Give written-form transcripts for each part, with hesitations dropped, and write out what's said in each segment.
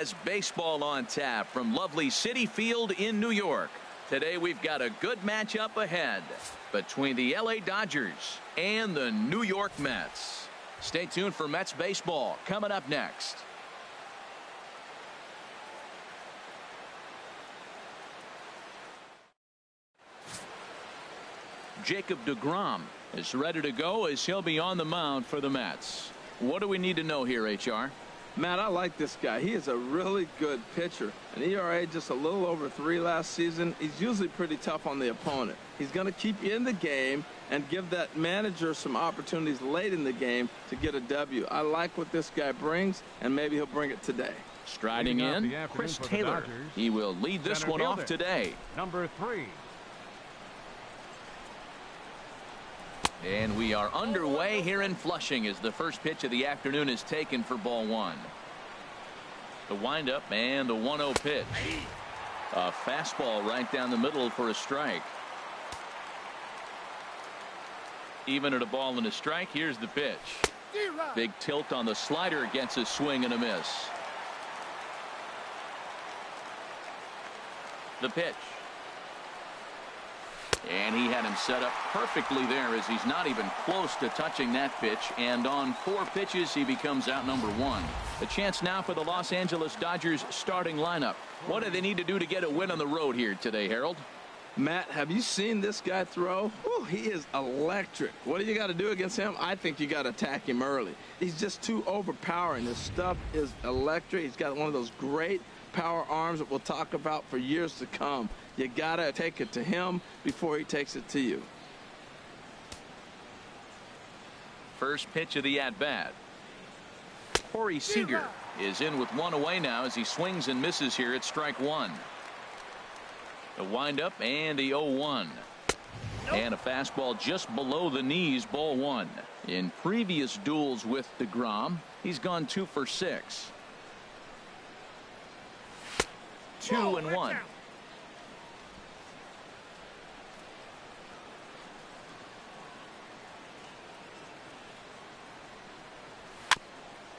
As baseball on tap from lovely Citi Field in New York. Today we've got a good matchup ahead between the LA Dodgers and the New York Mets. Stay tuned for Mets baseball coming up next. Jacob Degrom is ready to go as he'll be on the mound for the Mets. What do we need to know here, HR? Matt, I like this guy. He is a really good pitcher. An ERA just a little over 3 last season. He's usually pretty tough on the opponent. He's going to keep you in the game and give that manager some opportunities late in the game to get a W. I like what this guy brings, and maybe he'll bring it today. Striding in, Chris Taylor. He will lead this one off today. Number 3. And we are underway here in Flushing as the first pitch of the afternoon is taken for ball 1. The windup and the 1-0 pitch. A fastball right down the middle for a strike. Even at a ball and a strike, here's the pitch. Big tilt on the slider against a swing and a miss. The pitch. And he had him set up perfectly there as he's not even close to touching that pitch. And on 4 pitches, he becomes out number 1. The chance now for the Los Angeles Dodgers starting lineup. What do they need to do to get a win on the road here today, Harold? Matt, have you seen this guy throw? Whew, he is electric. What do you got to do against him? I think you got to attack him early. He's just too overpowering. His stuff is electric. He's got one of those great power arms that we'll talk about for years to come. You got to take it to him before he takes it to you. First pitch of the at-bat. Corey Seager is in with 1 away now as he swings and misses here at strike 1. The windup and the 0-1. And a fastball just below the knees, ball 1. In previous duels with Degrom, he's gone 2 for 6. 2-1.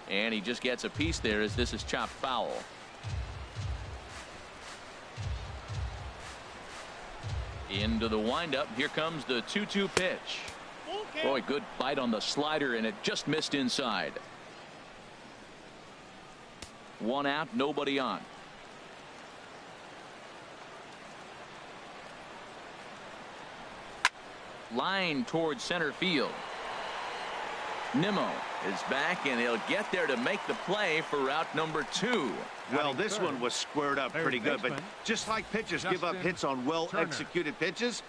And he just gets a piece there as this is chopped foul. Into the windup. Here comes the 2-2 pitch. Boy, good bite on the slider, and it just missed inside. 1 out, nobody on. Line towards center field. Nimmo is back, and he'll get there to make the play for route number 2. Well, this one was squared up pretty good, but just like pitchers give up hits on well-executed pitches,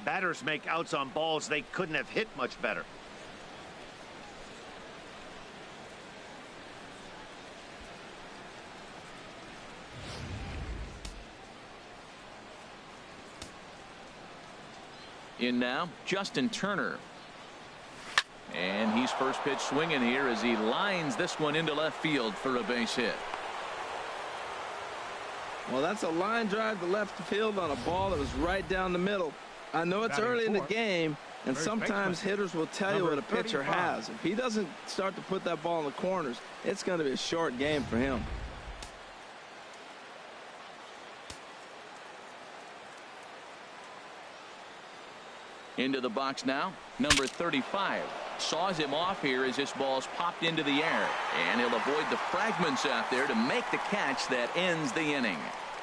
batters make outs on balls they couldn't have hit much better. In now, Justin Turner. And he's first pitch swinging here as he lines this one into left field for a base hit. Well, that's a line drive to left field on a ball that was right down the middle. I know it's early in the game, and sometimes hitters will tell you what a pitcher has. If he doesn't start to put that ball in the corners, it's going to be a short game for him. Into the box now, number 35. Saws him off here as this ball's popped into the air. And he'll avoid the fragments out there to make the catch that ends the inning.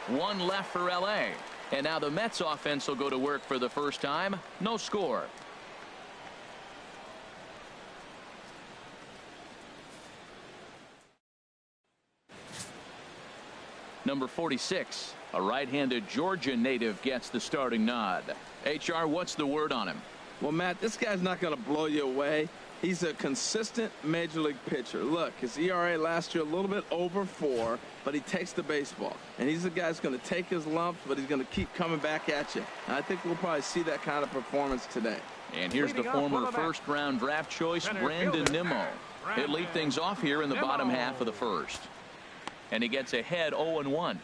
1 left for LA. And now the Mets offense will go to work for the first time. No score. Number 46, a right-handed Georgia native, gets the starting nod. HR, what's the word on him? Well, Matt, this guy's not going to blow you away. He's a consistent major league pitcher. Look, his ERA last year a little bit over 4, but he takes the baseball. And he's the guy that's going to take his lumps, but he's going to keep coming back at you. And I think we'll probably see that kind of performance today. And here's the former first-round draft choice, Brandon Nimmo. He'll lead things off here in the bottom half of the first. And he gets ahead 0-1.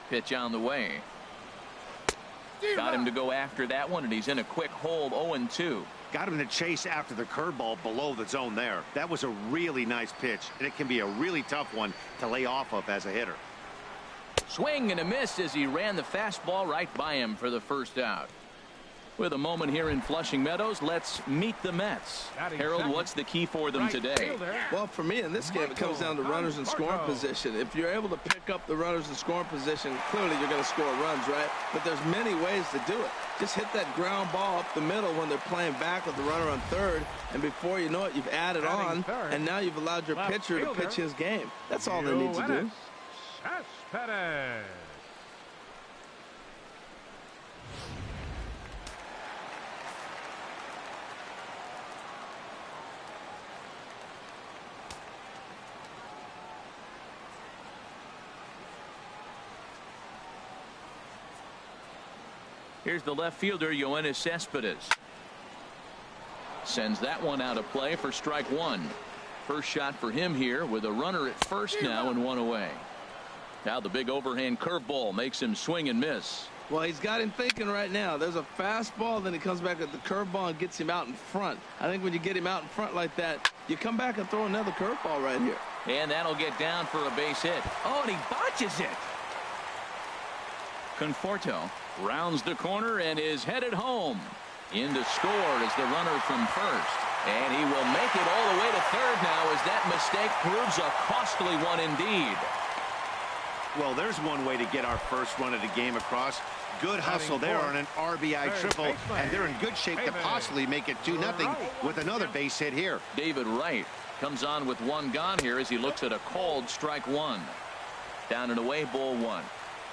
Pitch on the way. Got him to go after that one, and he's in a quick hold. 0-2. Got him to chase after the curveball below the zone there. That was a really nice pitch, and it can be a really tough one to lay off of as a hitter. Swing and a miss as he ran the fastball right by him for the first out. With a moment here in Flushing Meadows, let's meet the Mets. Harold, what's the key for them today? Well, for me in this game, it comes down to runners in scoring position. If you're able to pick up the runners in scoring position, clearly you're going to score runs, right? But there's many ways to do it. Just hit that ground ball up the middle when they're playing back with the runner on third, and before you know it, you've added on, and now you've allowed your pitcher to pitch his game. That's all they need to do. Cespedes. Here's the left fielder, Jolenis Cespedes. Sends that one out of play for strike one. First shot for him here with a runner at first now and one away. Now the big overhand curveball makes him swing and miss. Well, he's got him thinking right now. There's a fastball, then he comes back at the curveball and gets him out in front. I think when you get him out in front like that, you come back and throw another curveball right here. And that'll get down for a base hit. Oh, and he botches it. Conforto rounds the corner and is headed home. In to score is the runner from first. And he will make it all the way to third now as that mistake proves a costly one indeed. Well, there's one way to get our first run of the game across. Good hustle there on an RBI triple, and they're in good shape to possibly make it 2-0 with another base hit here. David Wright comes on with one gone here as he looks at a called strike one. Down and away, ball one.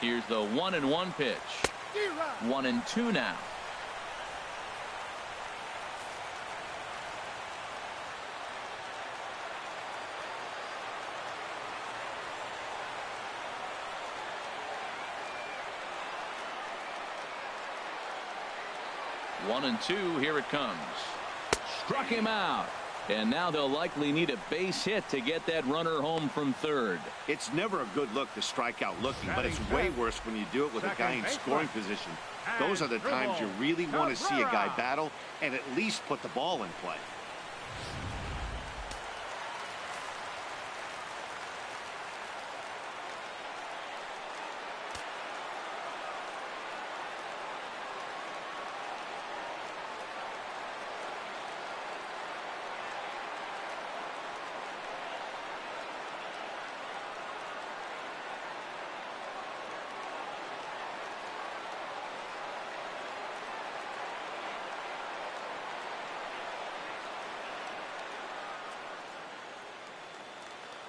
Here's the 1-1 pitch. 1-2 now. One and two, here it comes. Struck him out. And now they'll likely need a base hit to get that runner home from third. It's never a good look to strike out looking, but it's way worse when you do it with a guy in scoring position. Those are the times you really want to see a guy battle and at least put the ball in play.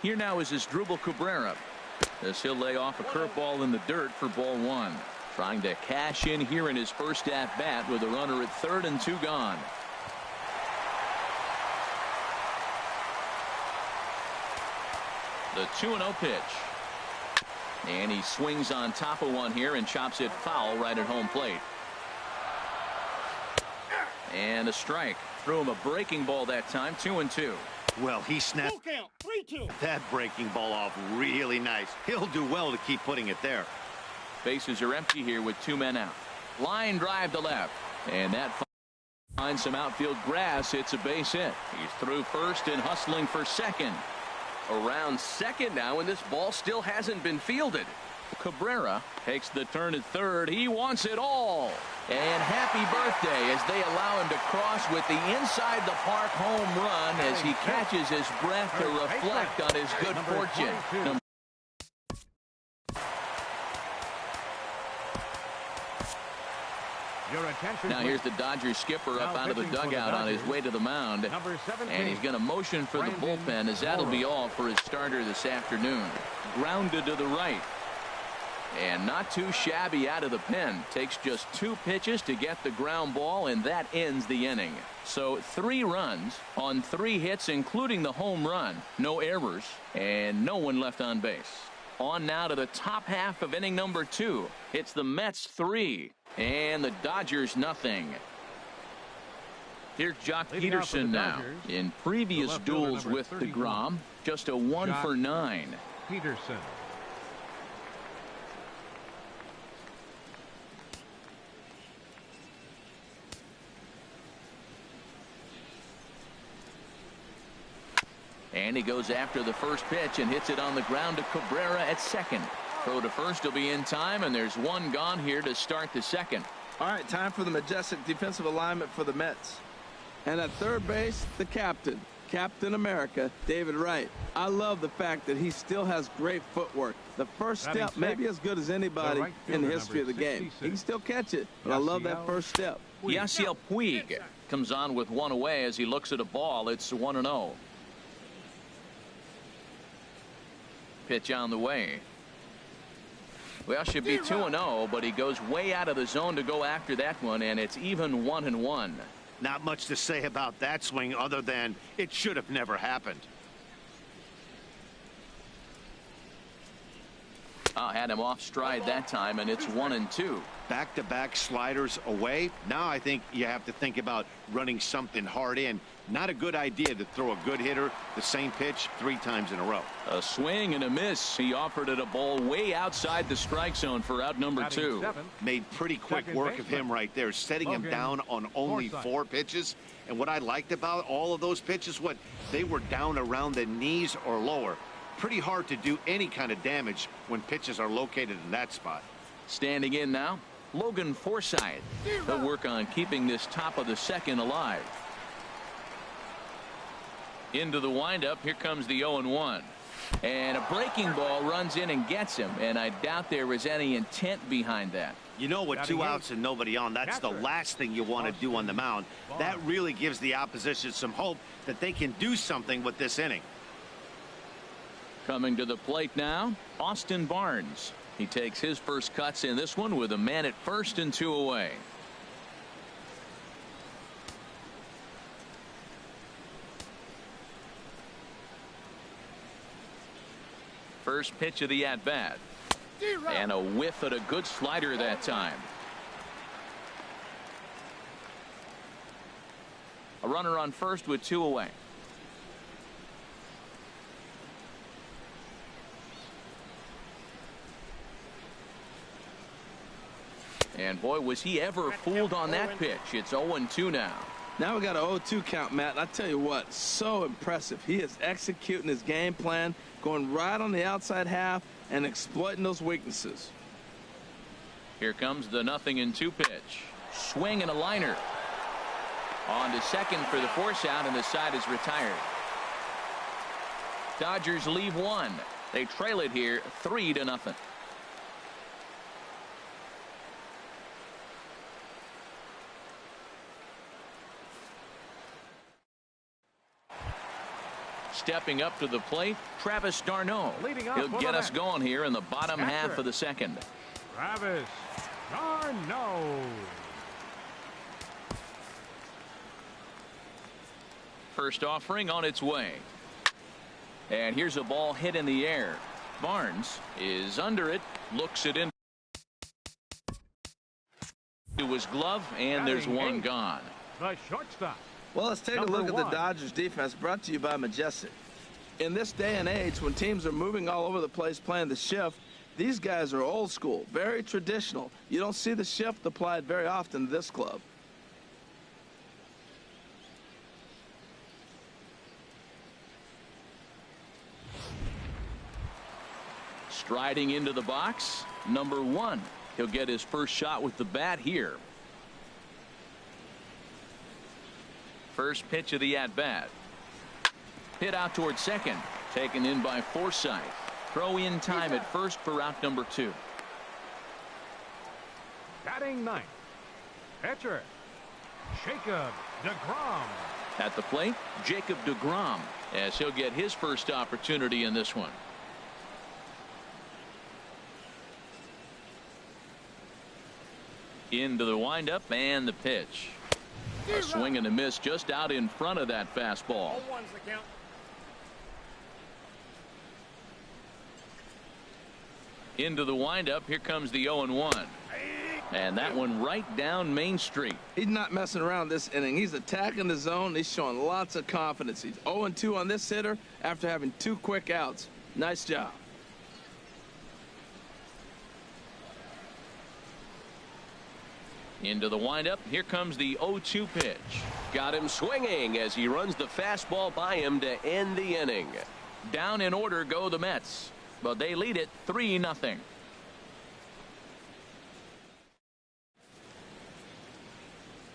Here now is Asdrubal Cabrera as he'll lay off a curveball in the dirt for ball one. Trying to cash in here in his first at bat with a runner at third and two gone. The 2-0 pitch. And he swings on top of one here and chops it foul right at home plate. And a strike. Threw him a breaking ball that time. 2-2. Well, he snapped that breaking ball off really nice. He'll do well to keep putting it there. Bases are empty here with two men out. Line drive to left. And that finds some outfield grass. It's a base hit. He's through first and hustling for second. Around second now, and this ball still hasn't been fielded. Cabrera takes the turn at third. He wants it all. And happy birthday as they allow him to cross with the inside the park home run as he catches his breath to reflect on his good fortune. Now here's the Dodgers skipper up out of the dugout on his way to the mound. And he's going to motion for the bullpen as that'll be all for his starter this afternoon. Grounded to the right. And not too shabby out of the pen. Takes just two pitches to get the ground ball, and that ends the inning. So 3 runs on 3 hits, including the home run. No errors, and no one left on base. On now to the top half of inning number 2. It's the Mets 3 and the Dodgers nothing. Here's Jock Peterson now. In previous duels with Degrom, just a 1 for 9. Peterson. And he goes after the first pitch and hits it on the ground to Cabrera at second. Throw to first will be in time, and there's one gone here to start the second. All right, time for the majestic defensive alignment for the Mets. And at third base, the captain, Captain America, David Wright. I love the fact that he still has great footwork. The first step may be as good as anybody in the history of the game. He can still catch it, but I love that first step. Yaciel Puig comes on with one away as he looks at a ball. It's 1-0. Pitch on the way. Well, should be 2-0, but he goes way out of the zone to go after that one, and it's even 1-1. Not much to say about that swing other than it should have never happened. Had him off stride that time, and it's 1-2. Back-to-back sliders away. Now I think you have to think about running something hard in. Not a good idea to throw a good hitter the same pitch 3 times in a row. A swing and a miss. He offered it a ball way outside the strike zone for out number 2. Made pretty quick work of him right there, setting him down on only 4 pitches. And what I liked about all of those pitches, they were down around the knees or lower. Pretty hard to do any kind of damage when pitches are located in that spot. Standing in now, Logan Forsyth. He'll work on keeping this top of the second alive. Into the windup. Here comes the 0-1. And a breaking ball runs in and gets him. And I doubt there was any intent behind that. You know, with 2 outs and nobody on, that's the last thing you want to do on the mound. That really gives the opposition some hope that they can do something with this inning. Coming to the plate now, Austin Barnes. He takes his first cuts in this one with a man at first and 2 away. First pitch of the at-bat. And a whiff at a good slider that time. A runner on first with 2 away. And boy, was he ever fooled on that pitch. It's 0-2 now. Now we got an 0-2 count, Matt. And I tell you what, so impressive. He is executing his game plan, going right on the outside half and exploiting those weaknesses. Here comes the 0-2 pitch. Swing and a liner. On to second for the force out, and the side is retired. Dodgers leave 1. They trail it here 3-0. Stepping up to the plate, Travis d'Arnaud. He'll get us going here in the bottom half of the second. Travis d'Arnaud. First offering on its way. And here's a ball hit in the air. Barnes is under it, looks it in to his glove, and there's one gone. The shortstop. Well, let's take a look at the Dodgers defense, brought to you by Majestic. In this day and age, when teams are moving all over the place playing the shift, these guys are old school, very traditional. You don't see the shift applied very often to this club. Striding into the box, number 1. He'll get his first shot with the bat here. First pitch of the at-bat. Hit out towards second. Taken in by Forsyth. Throw in time at first for out number 2. Batting 9th. Pitcher, Jacob Degrom. At the plate, Jacob Degrom, as he'll get his first opportunity in this one. Into the windup and the pitch. A swing and a miss just out in front of that fastball. Into the windup. Here comes the 0-1. And that one right down Main Street. He's not messing around this inning. He's attacking the zone. He's showing lots of confidence. He's 0-2 on this hitter after having 2 quick outs. Nice job. Into the windup. Here comes the 0-2 pitch. Got him swinging as he runs the fastball by him to end the inning. Down in order go the Mets, but they lead it 3-0.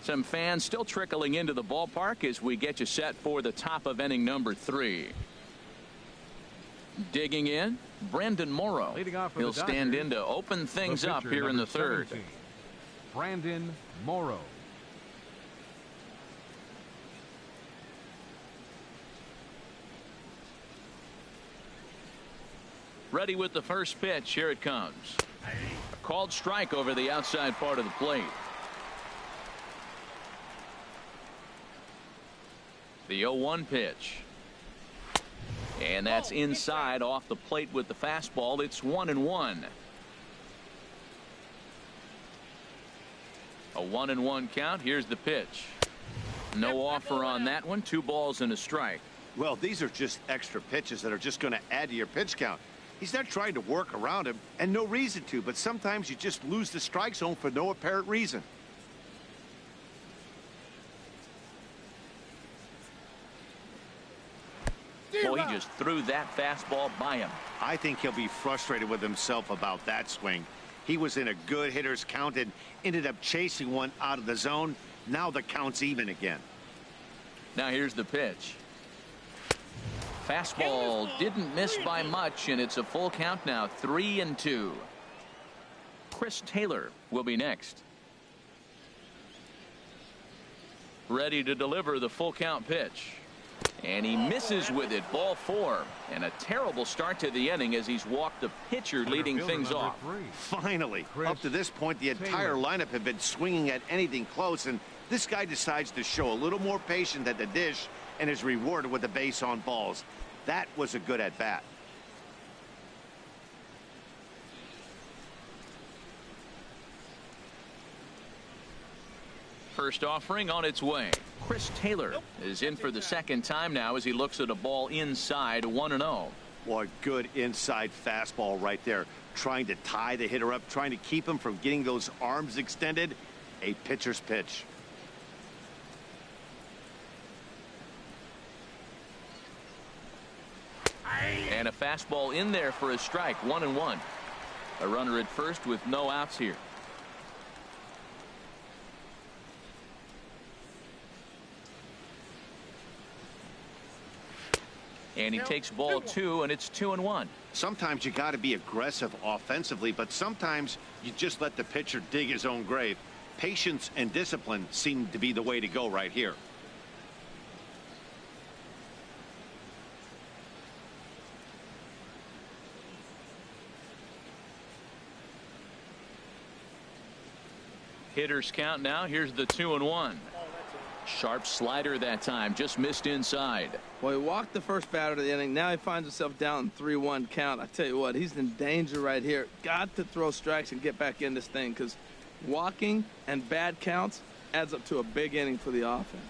Some fans still trickling into the ballpark as we get you set for the top of inning number 3. Digging in, Brandon Morrow. He'll stand in to open things up here in the third. Brandon Morrow. Ready with the first pitch. Here it comes. A called strike over the outside part of the plate. The 0-1 pitch. And that's inside off the plate with the fastball. It's 1-1. A 1-1 count. Here's the pitch. No offer on that one. 2 balls and a strike. Well, these are just extra pitches that are just going to add to your pitch count. He's not trying to work around him, and no reason to, but sometimes you just lose the strike zone for no apparent reason. Well, he just threw that fastball by him. I think he'll be frustrated with himself about that swing. He was in a good hitter's count and ended up chasing one out of the zone. Now the count's even again. Now here's the pitch. Fastball didn't miss by much, and it's a full count now, 3-2. Chris Taylor will be next. Ready to deliver the full count pitch. And he misses with it. Ball 4. And a terrible start to the inning as he's walked the pitcher leading things off. Finally, up to this point, the entire lineup had been swinging at anything close, and this guy decides to show a little more patience at the dish and is rewarded with a base on balls. That was a good at bat. First offering on its way. Chris Taylor is in for the second time now as he looks at a ball inside, 1-0. Boy, good inside fastball right there. Trying to tie the hitter up, trying to keep him from getting those arms extended. A pitcher's pitch. And a fastball in there for a strike, 1-1. A runner at first with no outs here. And he takes ball 2, and it's 2-1. Sometimes you got to be aggressive offensively, but sometimes you just let the pitcher dig his own grave. Patience and discipline seem to be the way to go right here. Hitters count now. Here's the 2-1. Sharp slider that time, just missed inside. Well, he walked the first batter of the inning. Now he finds himself down 3-1 count. I tell you what, he's in danger right here. Got to throw strikes and get back in this thing, because walking and bad counts adds up to a big inning for the offense.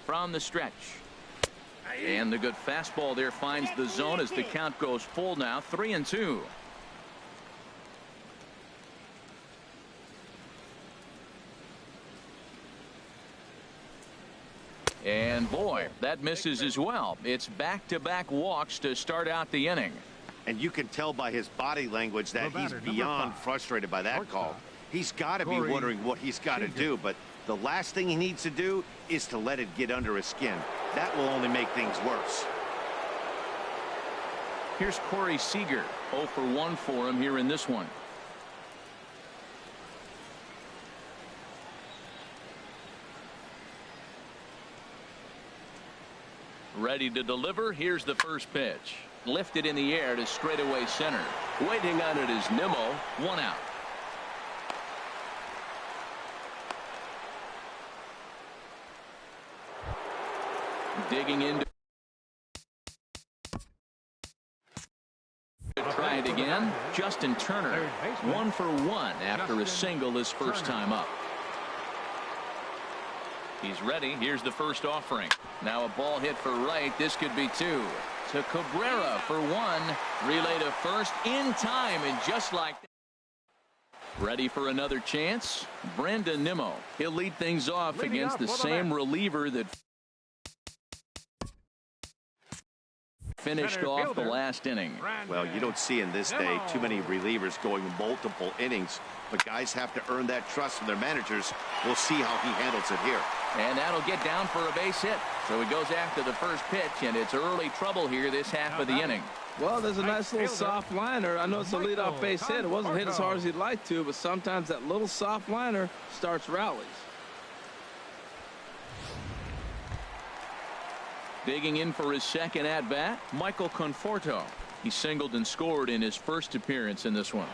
From the stretch. And the good fastball there finds the zone as the count goes full now, 3-2. And boy, that misses as well. It's back-to-back walks to start out the inning. And you can tell by his body language that he's beyond frustrated by that call. He's got to be wondering what he's got to do, but the last thing he needs to do is to let it get under his skin. That will only make things worse. Here's Corey Seager, 0 for 1 for him here in this one. Ready to deliver. Here's the first pitch. Lifted in the air to straightaway center. Waiting on it is Nimmo. 1 out. Digging into. Try it again. Justin Turner. 1 for 1 after a single his first time up. He's ready. Here's the first offering. Now a ball hit for Wright. This could be 2. To Cabrera for 1. Relay to first in time, and just like that. Ready for another chance? Brendan Nimmo. He'll lead things off against the same reliever that finished off the last inning. Well, you don't see in this day too many relievers going multiple innings, but guys have to earn that trust from their managers. We'll see how he handles it here. And that'll get down for a base hit. So he goes after the first pitch, and it's early trouble here this half of the inning. Well, there's a nice little soft liner. I know it's a leadoff base hit. It wasn't hit as hard as he'd like to, but sometimes that little soft liner starts rallies. Digging in for his second at-bat, Michael Conforto. He singled and scored in his first appearance in this one.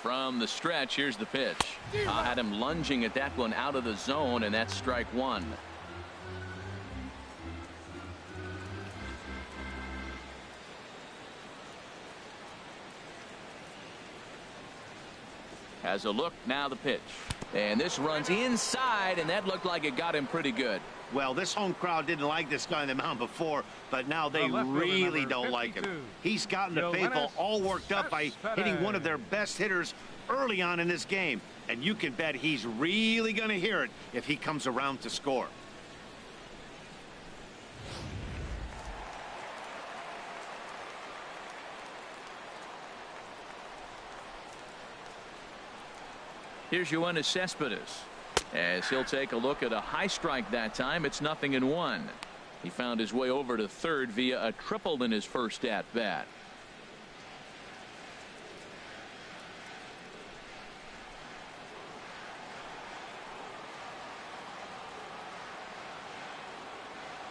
From the stretch, here's the pitch. I had him lunging at that one out of the zone, and that's strike one. Has a look, now the pitch. And this runs inside, and that looked like it got him pretty good. Well, this home crowd didn't like this guy on the mound before, but now they really don't like him. He's gotten the faithful all worked up by hitting one of their best hitters early on in this game. And you can bet he's really going to hear it if he comes around to score. Here's Joanna Cespedes. As he'll take a look at a high strike that time, it's 0-1. He found his way over to third via a triple in his first at bat.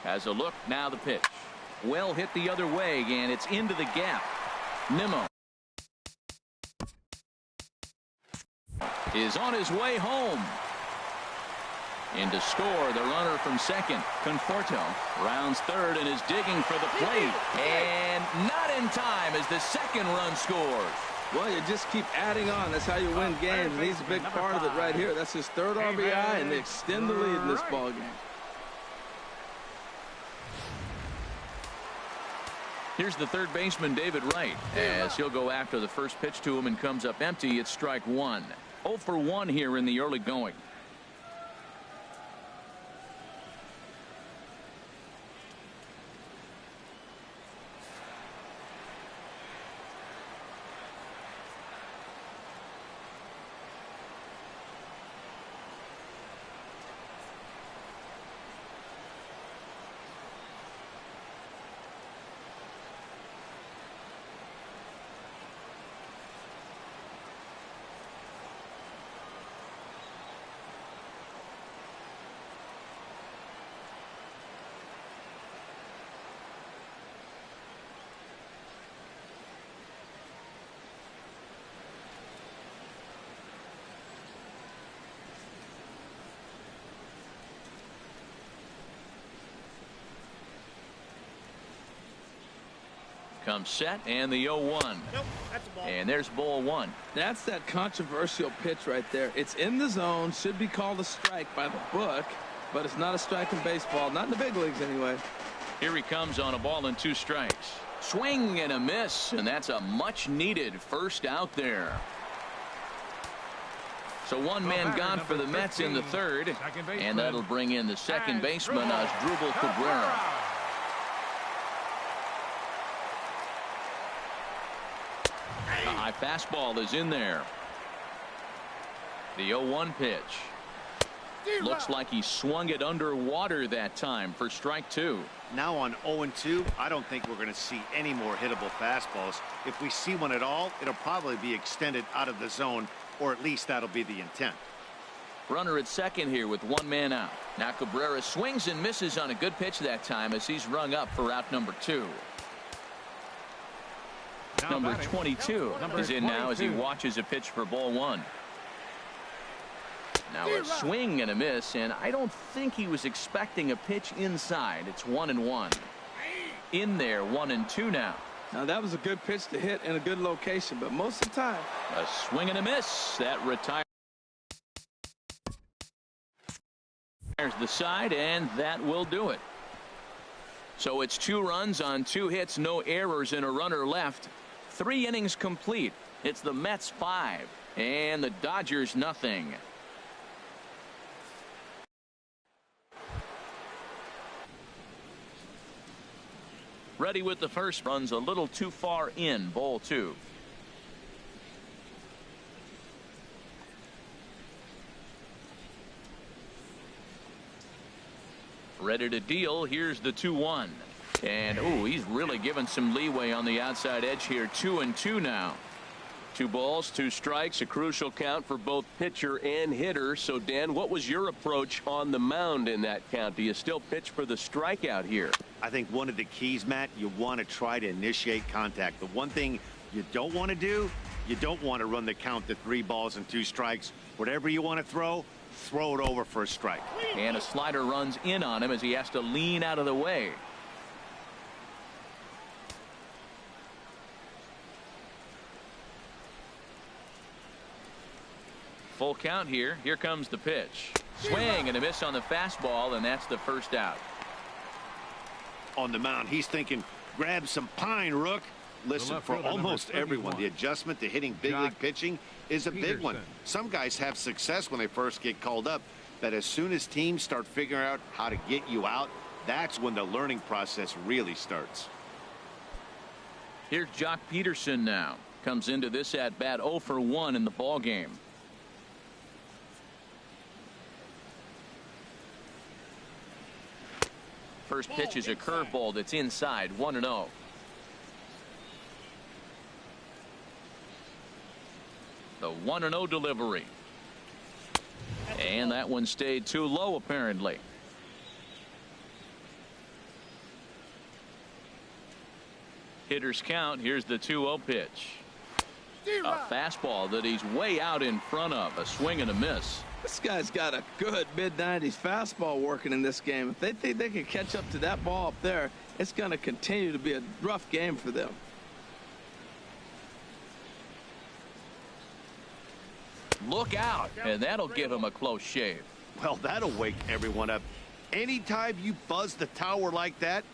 Has a look, now the pitch. Well hit the other way, and it's into the gap. Nimmo is on his way home. In to score, the runner from second. Conforto rounds third and is digging for the plate. And not in time as the second run scores. Well, you just keep adding on. That's how you win games, and he's a big part of it right here. That's his third RBI, and they extend the lead in this ball game. Here's the third baseman, David Wright, as he'll go after the first pitch to him and comes up empty. It's strike one. 0 for 1 here in the early going. Comes set and the 0-1. Nope, that's a ball. And there's ball one. That's that controversial pitch right there. It's in the zone, should be called a strike by the book, but it's not a strike in baseball, not in the big leagues anyway. Here he comes on a ball and 2 strikes. Swing and a miss, and that's a much needed first out there. So one man gone for the Mets in the third, and that'll bring in the second baseman, Asdrubal Cabrera. A high fastball is in there. The 0-1 pitch. Looks like he swung it underwater that time for strike 2. Now on 0-2, I don't think we're going to see any more hittable fastballs. If we see one at all, it'll probably be extended out of the zone, or at least that'll be the intent. Runner at second here with 1 man out. Now Cabrera swings and misses on a good pitch that time as he's rung up for out number 2. Number 22 is in now as he watches a pitch for ball 1. Now a swing and a miss, and I don't think he was expecting a pitch inside. It's 1-1. In there, 1-2 now. Now that was a good pitch to hit in a good location, but most of the time A swing and a miss that retires. There's the side, and that will do it. So it's 2 runs on 2 hits, no errors, and a runner left. 3 innings complete. It's the Mets 5 and the Dodgers nothing. Ready with the first. Runs a little too far in. Ball 2. Ready to deal. Here's the 2-1. And he's really given some leeway on the outside edge here. 2-2 now. 2 balls, 2 strikes, a crucial count for both pitcher and hitter. So, Dan, what was your approach on the mound in that count? Do you still pitch for the strikeout here? I think one of the keys, Matt, you want to try to initiate contact. The one thing you don't want to do, you don't want to run the count to 3 balls and 2 strikes. Whatever you want to throw it over for a strike. And a slider runs in on him as he has to lean out of the way. Full count here. Here comes the pitch. Swing and a miss on the fastball, and that's the first out. On the mound, he's thinking, grab some pine, Rook. Listen, for almost everyone, the adjustment to hitting big league pitching is a big one. Some guys have success when they first get called up, but as soon as teams start figuring out how to get you out, that's when the learning process really starts. Here's Jock Peterson now. Comes into this at bat 0 for 1 in the ball game. First pitch is a curveball that's inside. 1-0. The 1-0 delivery. And that one stayed too low apparently. Hitters count. Here's the 2-0 pitch. A fastball that he's way out in front of. A swing and a miss. This guy's got a good mid-90s fastball working in this game. If they think they can catch up to that ball up there, it's going to continue to be a rough game for them. Look out, and that'll give him a close shave. Well, that'll wake everyone up. Anytime you buzz the tower like that,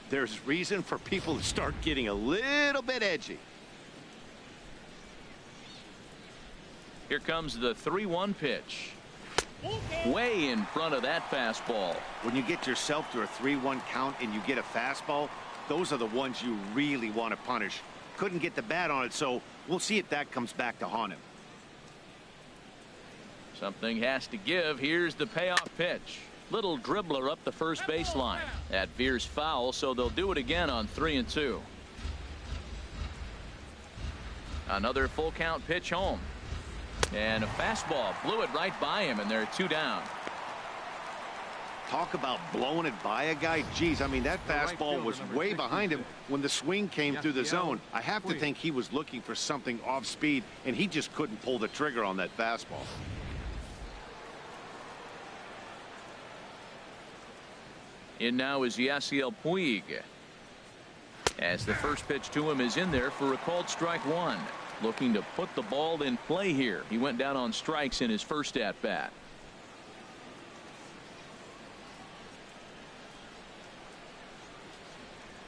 there's reason for people to start getting a little bit edgy. Here comes the 3-1 pitch. Way in front of that fastball. When you get yourself to a 3-1 count and you get a fastball, those are the ones you really want to punish. Couldn't get the bat on it, so we'll see if that comes back to haunt him. Something has to give. Here's the payoff pitch. Little dribbler up the first baseline. That veers foul, so they'll do it again on 3-2. Another full count pitch home. And a fastball blew it right by him, and they're 2 down. Talk about blowing it by a guy. Geez, I mean, that fastball was way behind him when the swing came through the zone. I have to think he was looking for something off speed, and he just couldn't pull the trigger on that fastball. In now is Yaciel Puig. As the first pitch to him is in there for a called strike 1. Looking to put the ball in play here. He went down on strikes in his first at bat.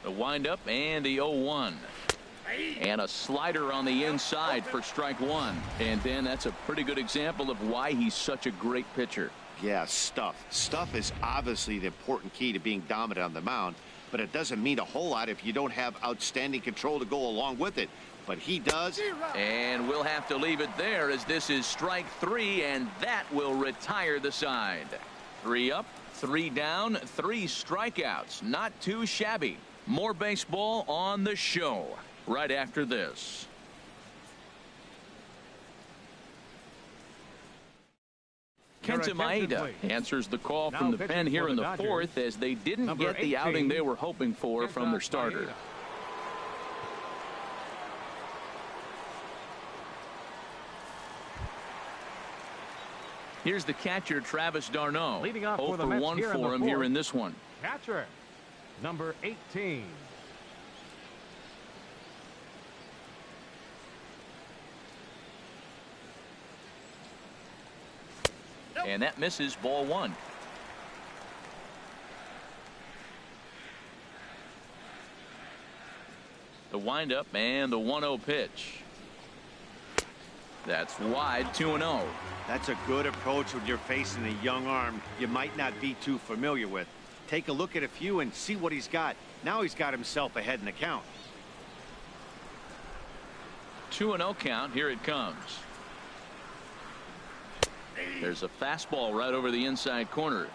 The windup and the 0-1. And a slider on the inside for strike 1. And then that's a pretty good example of why he's such a great pitcher. Yeah, stuff. Stuff is obviously the important key to being dominant on the mound, but it doesn't mean a whole lot if you don't have outstanding control to go along with it. But he does. And we'll have to leave it there as this is strike 3, and that will retire the side. 3 up, 3 down, 3 strikeouts. Not too shabby. More baseball on the show right after this. Kenta Maeda answers the call from the pen here in the 4th as they didn't get the outing they were hoping for from their starter. Here's the catcher, Travis d'Arnaud. 0 for 1 for him here in this one. Catcher, number 18. And that misses. Ball 1. The windup and the 1-0 pitch. That's wide, 2-0. That's a good approach when you're facing a young arm you might not be too familiar with. Take a look at a few and see what he's got. Now he's got himself ahead in the count. 2-0 count. Here it comes. There's a fastball right over the inside corner.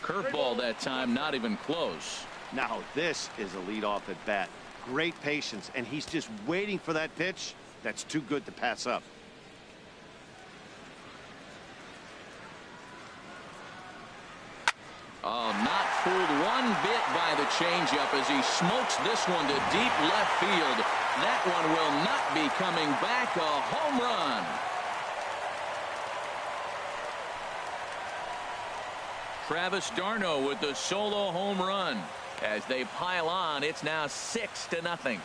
Curveball that time, not even close. Now this is a leadoff at bat. Great patience, and he's just waiting for that pitch. That's too good to pass up. Oh, not fooled one bit by the changeup as he smokes this one to deep left field. That one will not be coming back. A home run. Travis d'Arnaud with the solo home run. As they pile on, it's now 6-0.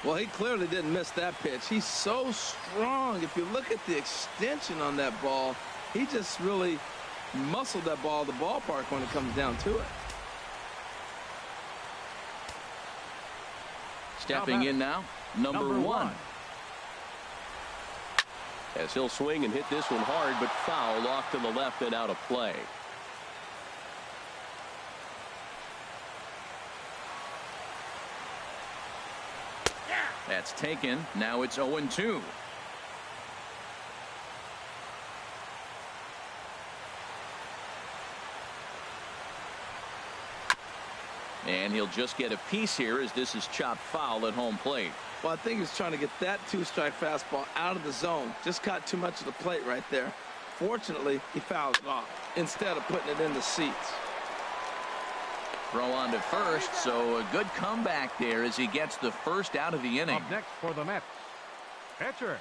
Well, he clearly didn't miss that pitch. He's so strong. If you look at the extension on that ball, he just really muscled that ball to the ballpark when it comes down to it. Stepping in now, number one. As he'll swing and hit this one hard, but foul off to the left and out of play. That's taken. Now it's 0-2. And he'll just get a piece here as this is chopped foul at home plate. Well, I think he's trying to get that two-strike fastball out of the zone. Just caught too much of the plate right there. Fortunately, he fouled it off instead of putting it in the seats. Throw on to first, so a good comeback there as he gets the first out of the inning. Up next for the Mets, pitcher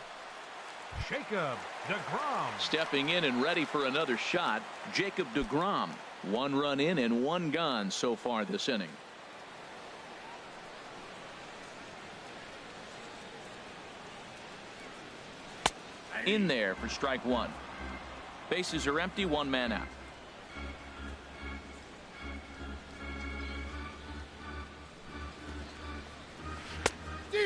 Jacob Degrom. Stepping in and ready for another shot, Jacob Degrom. 1 run in and 1 gone so far this inning. In there for strike 1. Bases are empty, 1 man out.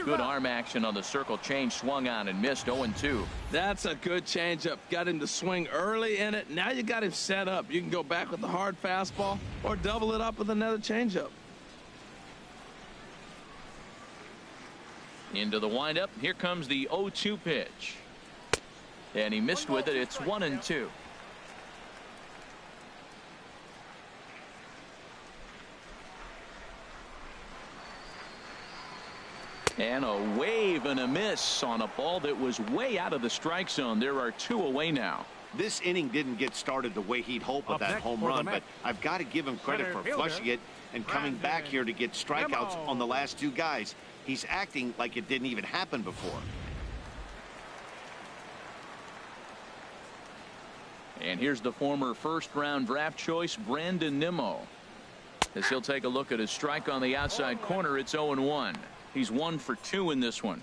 Good arm action on the circle change, swung on and missed. 0-2. That's a good changeup. Got him to swing early in it. Now you got him set up. You can go back with the hard fastball or double it up with another changeup. Into the windup. Here comes the 0-2 pitch. And he missed with it. It's 1-2. And a wave and a miss on a ball that was way out of the strike zone. There are 2 away now. This inning didn't get started the way he'd hoped with that home run, but I've got to give him credit for flushing it and coming back here to get strikeouts on the last 2 guys. He's acting like it didn't even happen before. And here's the former first-round draft choice, Brandon Nimmo. As he'll take a look at his strike on the outside corner, it's 0-1. He's 1 for 2 in this one.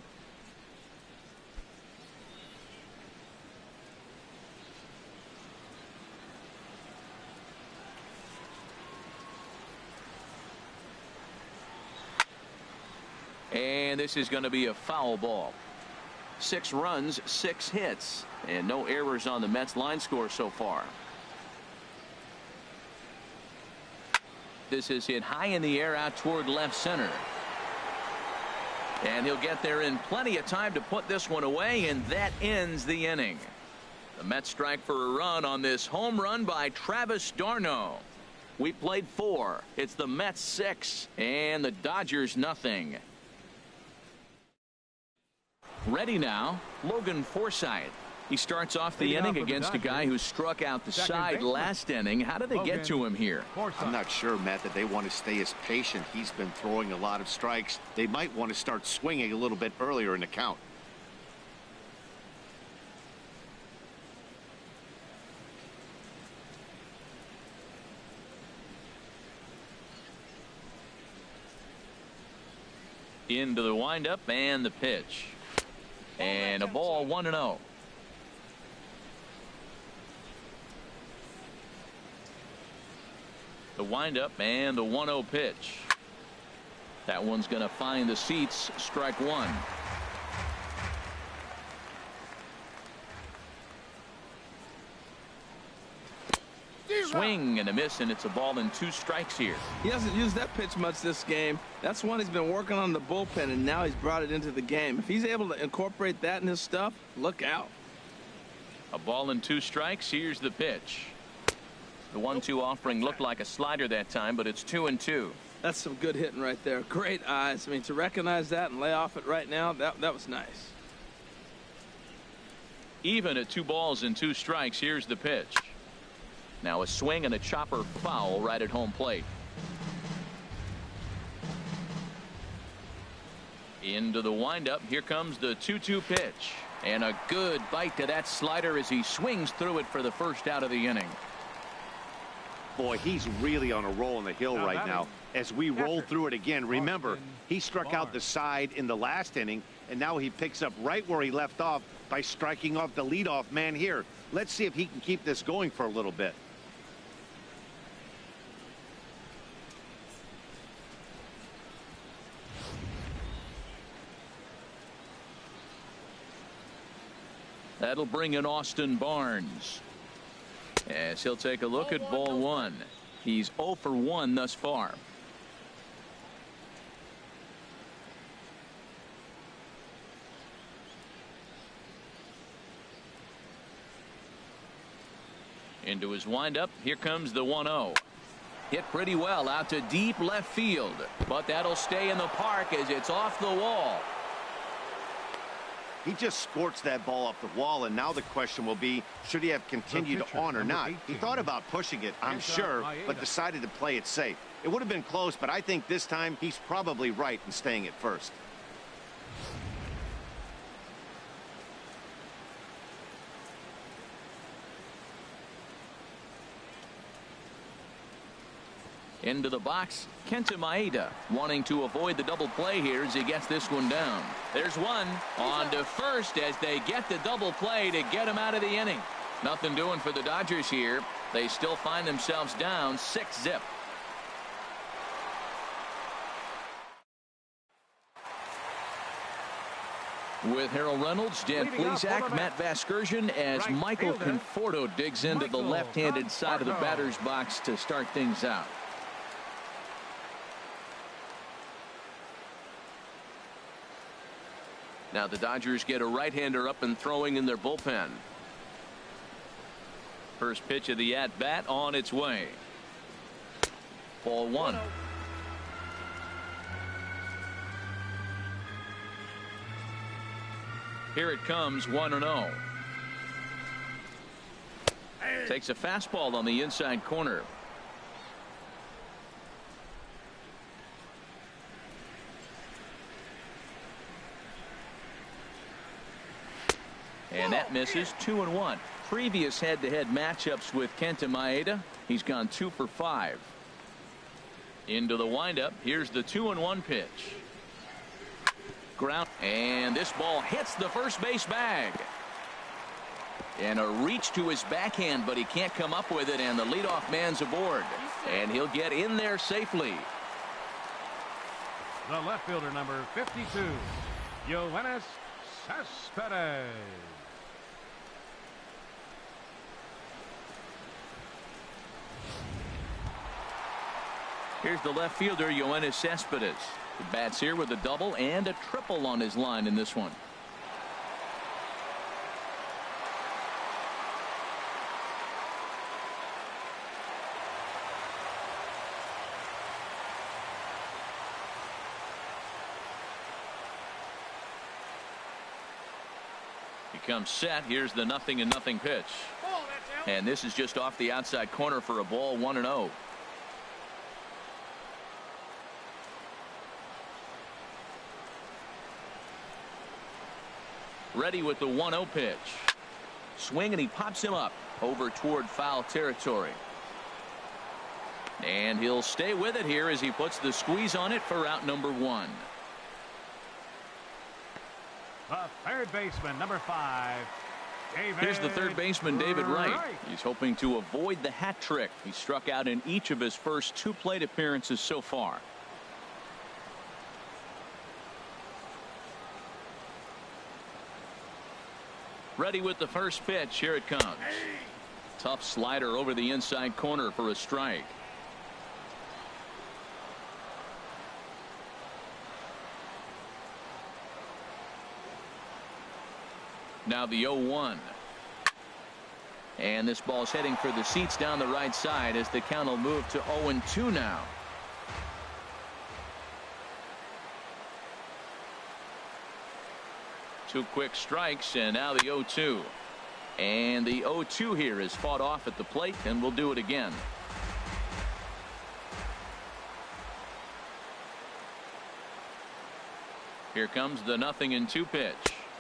And this is going to be a foul ball. 6 runs, 6 hits, and no errors on the Mets line score so far. This is hit high in the air out toward left center. And he'll get there in plenty of time to put this one away, and that ends the inning. The Mets strike for a run on this home run by Travis d'Arnaud. We played 4. It's the Mets 6 and the Dodgers nothing. Ready now, Logan Forsyth. He starts off the inning against a guy who struck out the side last inning. How did they get to him here? I'm not sure, Matt, that they want to stay as patient. He's been throwing a lot of strikes. They might want to start swinging a little bit earlier in the count. Into the windup and the pitch. And a ball, 1-0. The windup and the 1-0 pitch. That one's going to find the seats. Strike one. Swing and a miss, and it's a ball and 2 strikes here. He hasn't used that pitch much this game. That's one he's been working on the bullpen, and now he's brought it into the game. If he's able to incorporate that in his stuff, look out. A ball and 2 strikes. Here's the pitch. The 1-2 offering looked like a slider that time, but it's 2-2. That's some good hitting right there. Great eyes. I mean, to recognize that and lay off it right now, that was nice. Even at 2 balls and 2 strikes. Here's the pitch. Now a swing and a chopper foul right at home plate. Into the windup. Here comes the 2-2 pitch. And a good bite to that slider as he swings through it for the first out of the inning. Boy, he's really on a roll on the hill right now. As we roll through it again, remember, he struck out the side in the last inning, and now he picks up right where he left off by striking off the leadoff man here. Let's see if he can keep this going for a little bit. That'll bring in Austin Barnes. As he'll take a look at ball 1. He's 0 for 1 thus far. Into his windup. Here comes the 1-0. Hit pretty well out to deep left field, but that'll stay in the park as it's off the wall. He just scorched that ball off the wall, and now the question will be, should he have continued on or not? He thought about pushing it, I'm sure, but decided to play it safe. It would have been close, but I think this time he's probably right in staying at first. Into the box, Kenta Maeda wanting to avoid the double play here as he gets this one down. There's one on to first as they get the double play to get him out of the inning. Nothing doing for the Dodgers here. They still find themselves down 6-0. With Harold Reynolds, Dan Plesac, Matt Vasgersian, as Michael Conforto digs into the left-handed side of the batter's box to start things out. Now the Dodgers get a right-hander up and throwing in their bullpen. First pitch of the at-bat on its way. Ball 1. Here it comes, 1-0. Takes a fastball on the inside corner. And that misses. 2-1. Previous head-to-head matchups with Kenta Maeda, he's gone 2 for 5. Into the windup. Here's the 2-1 pitch. Ground, and this ball hits the first base bag. And a reach to his backhand, but he can't come up with it, and the leadoff man's aboard. And he'll get in there safely. The left fielder, number 52, Jolenis Perez. Here's the left fielder, Joanna Cespedes. He bats here with a double and a triple on his line in this one. He comes set. Here's the 0-0 pitch. And this is just off the outside corner for a ball, 1-0. Ready with the 1-0 pitch. Swing, and he pops him up over toward foul territory. And he'll stay with it here as he puts the squeeze on it for out number 1. The third baseman, number 5. Here's the third baseman, David Wright. He's hoping to avoid the hat trick. He struck out in each of his first 2 plate appearances so far. Ready with the first pitch. Here it comes. Tough slider over the inside corner for a strike. Now the 0-1. And this ball's heading for the seats down the right side as the count will move to 0-2 now. Two quick strikes, and now the 0-2. And the 0-2 here is fought off at the plate, and we'll do it again. Here comes the 0-2 pitch.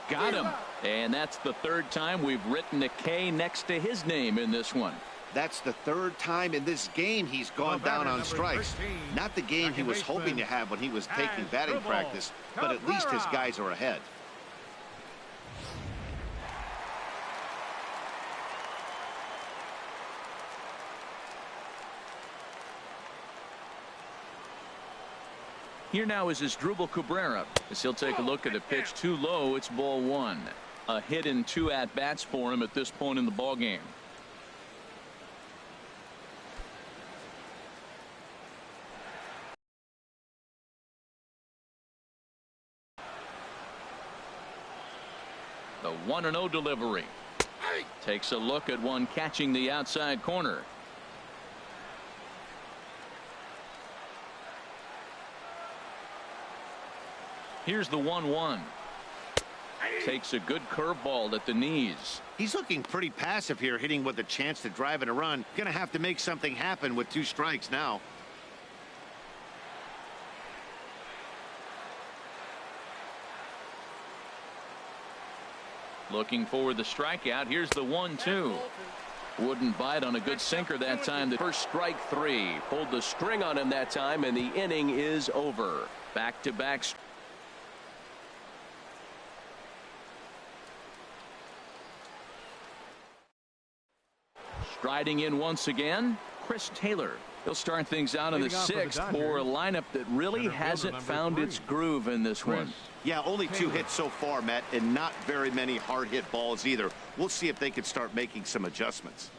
Got him. And that's the third time we've written a K next to his name in this one. That's the third time in this game he's gone down on strikes. Not the game he was hoping to have when he was taking batting practice, but at least his guys are ahead. Here now is Asdrubal Cabrera as he'll take a look at a pitch too low. It's ball 1. A hit in 2 at-bats for him at this point in the ball game. The 1-0 delivery. Takes a look at one catching the outside corner. Here's the 1-1. Takes a good curveball at the knees. He's looking pretty passive here, hitting with a chance to drive in a run. Gonna have to make something happen with 2 strikes now. Looking for the strikeout. Here's the 1-2. Wouldn't bite on a good sinker that time. The first strike 3. Pulled the string on him that time, and the inning is over. Back-to-back. Striding in once again, Chris Taylor. He'll start things out in the 6th for a lineup that really hasn't found its groove in this one. Yeah, only 2 hits so far, Matt, and not very many hard hit balls either. We'll see if they can start making some adjustments.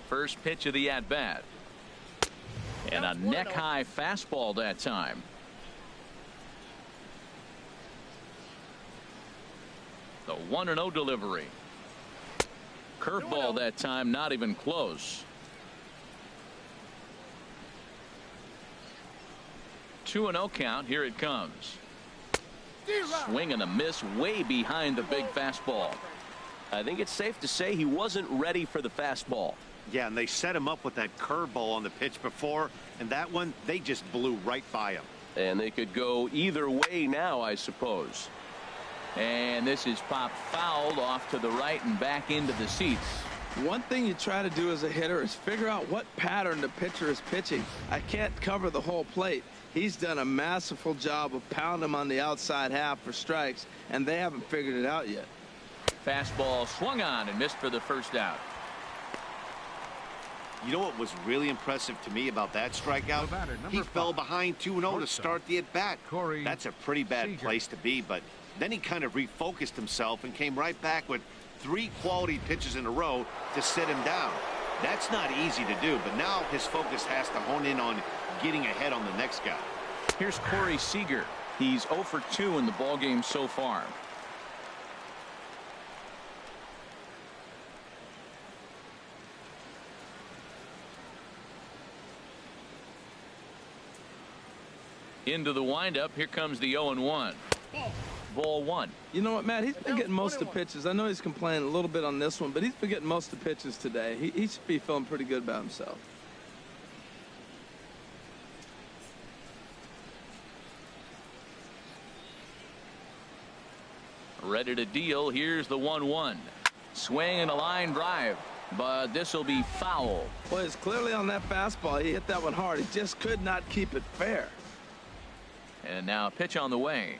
First pitch of the at-bat. And a neck-high fastball that time. The 1-0 delivery. Curveball that time, not even close. 2-0 count. Here it comes. Swing and a miss way behind the big fastball. I think it's safe to say he wasn't ready for the fastball. Yeah, and they set him up with that curveball on the pitch before, and that one, they just blew right by him. And they could go either way now, I suppose. And this is popped fouled off to the right and back into the seats. One thing you try to do as a hitter is figure out what pattern the pitcher is pitching. I can't cover the whole plate. He's done a masterful job of pounding him on the outside half for strikes, and they haven't figured it out yet. Fastball swung on and missed for the first out. You know what was really impressive to me about that strikeout? He fell behind 2-0 to start the at-bat. That's a pretty bad place to be, but then he kind of refocused himself and came right back with 3 quality pitches in a row to sit him down. That's not easy to do, but now his focus has to hone in on getting ahead on the next guy. Here's Corey Seager. He's 0 for 2 in the ballgame so far. Into the windup. Here comes the 0-1. Ball one. You know what, Matt? He's been getting most of the pitches. I know he's complaining a little bit on this one, but he's been getting most of the pitches today. He should be feeling pretty good about himself. Ready to deal. Here's the 1-1. Swing and a line drive, but this will be foul. Boy, it's clearly on that fastball. He hit that one hard. He just could not keep it fair. And now a pitch on the way.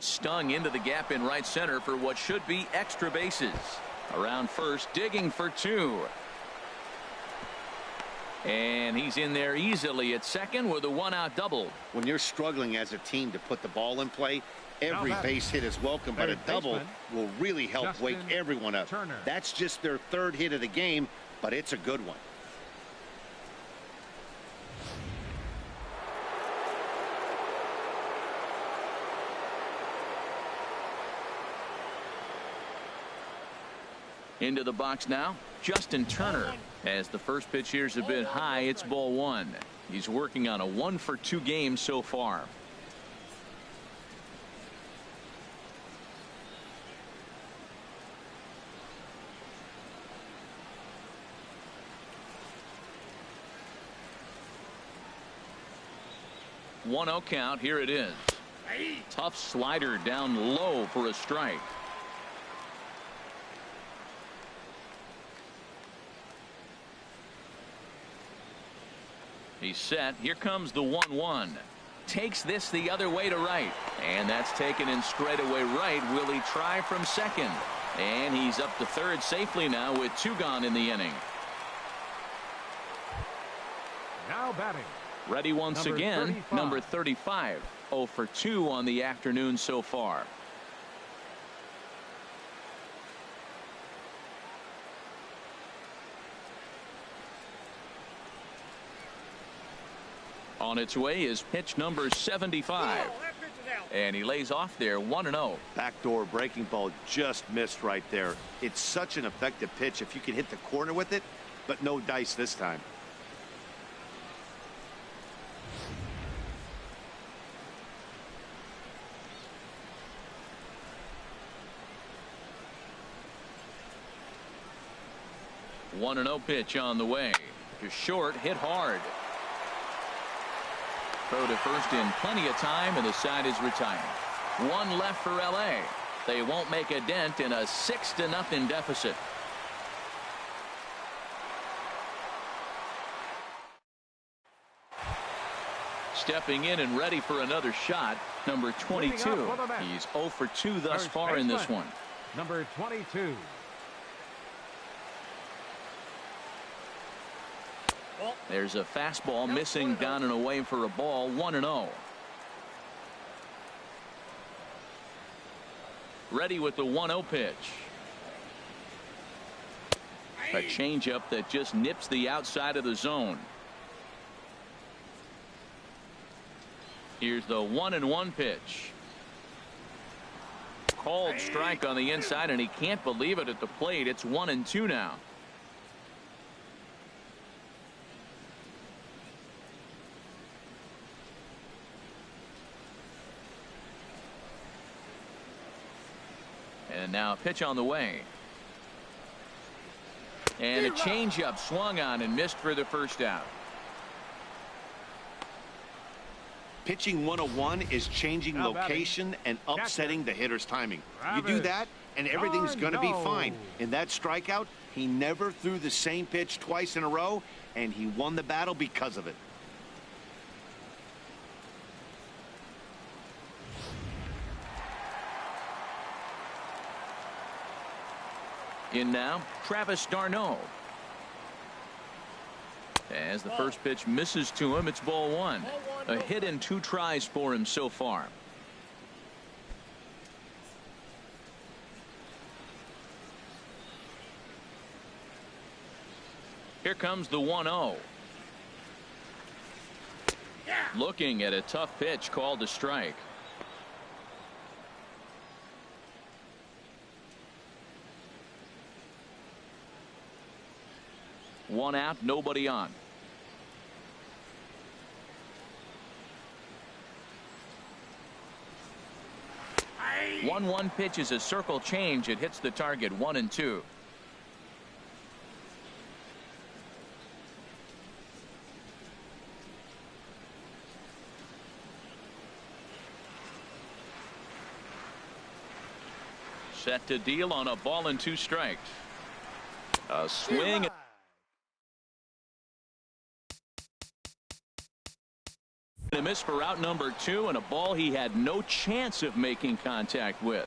Stung into the gap in right center for what should be extra bases. Around first, digging for two. And he's in there easily at second with a one-out double. When you're struggling as a team to put the ball in play, every base hit is welcome, but a double will really help wake everyone up. That's just their third hit of the game, but it's a good one. Into the box now, Justin Turner. As the first pitch here is a bit high, it's ball one. He's working on a 1-for-2 game so far. One 0 count. Here it is. Tough slider down low for a strike. He's set. Here comes the 1-1. Takes this the other way to right. And that's taken in straightaway right. Will he try from second? And he's up to third safely now with two gone in the inning. Now batting. Ready once Number again. 35. Number 35. 0 for 2 on the afternoon so far. On its way is pitch number 75. And he lays off there 1-0. Backdoor breaking ball just missed right there. It's such an effective pitch if you can hit the corner with it, but no dice this time. One 1-0 pitch on the way. To short, hit hard. Throw to first in plenty of time, and the side is retired. One left for LA. They won't make a dent in a 6-0 deficit. Stepping in and ready for another shot, number 22. He's 0 for 2 thus far in this one. Number 22. There's a fastball missing down and away for a ball. 1-0. Ready with the 1-0 pitch. A changeup that just nips the outside of the zone. Here's the 1-1 pitch. Called strike on the inside, and he can't believe it at the plate. It's 1-2 now. And now a pitch on the way. And a changeup swung on and missed for the first out. Pitching 101 is changing location and upsetting the hitter's timing. You do that and everything's going to be fine. In that strikeout, he never threw the same pitch twice in a row, and he won the battle because of it. In now, Travis d'Arnaud. As the first pitch misses to him, it's ball one. A hit and 2 tries for him so far. Here comes the 1-0. Looking at a tough pitch called a strike. One out, nobody on. 1-1 pitch is a circle change. It hits the target 1-2. Set to deal on a ball and 2 strikes. A swing. A miss for out number 2 and a ball he had no chance of making contact with.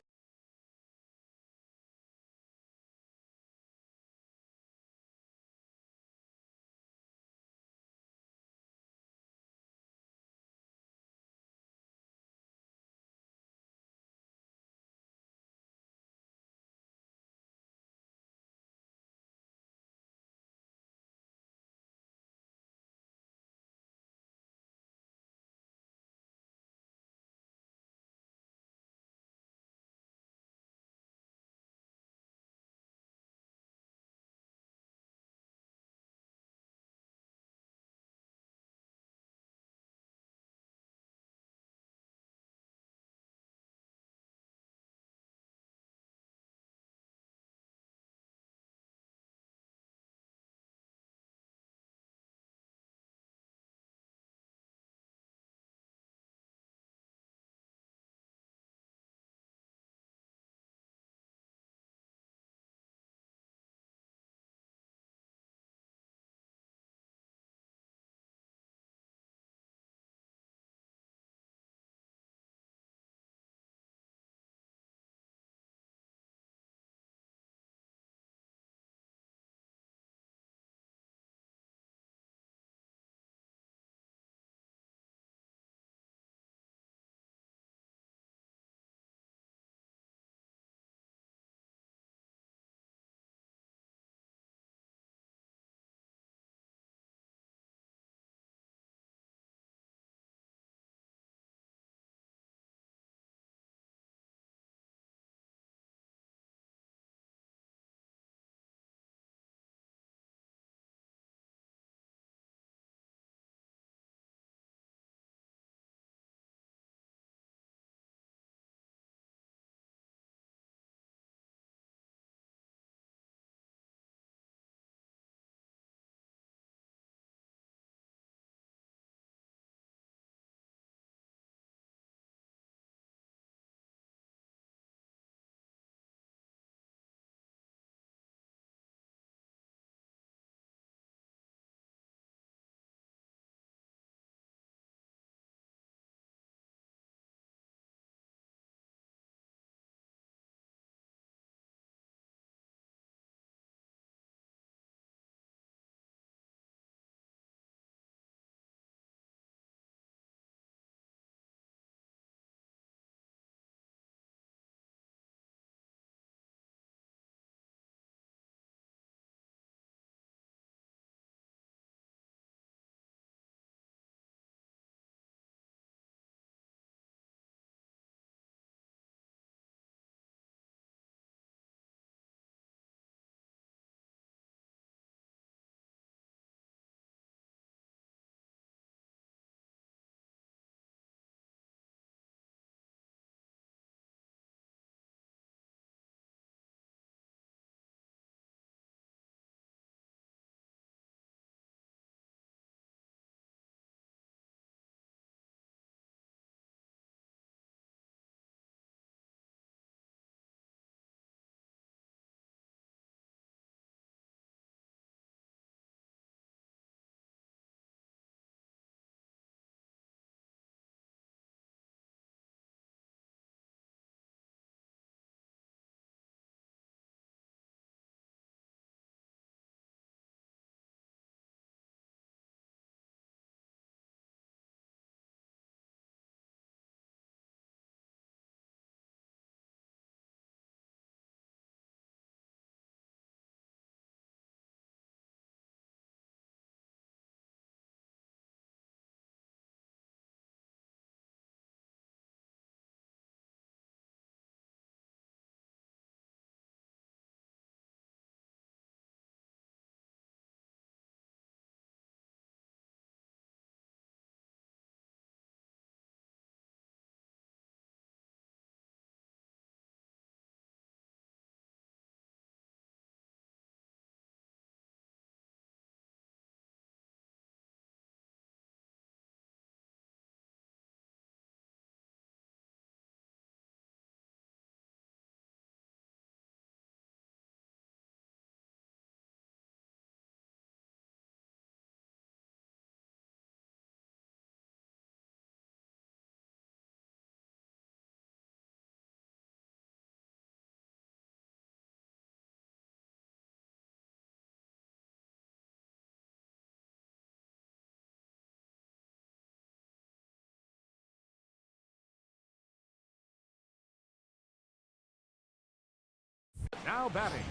Now batting,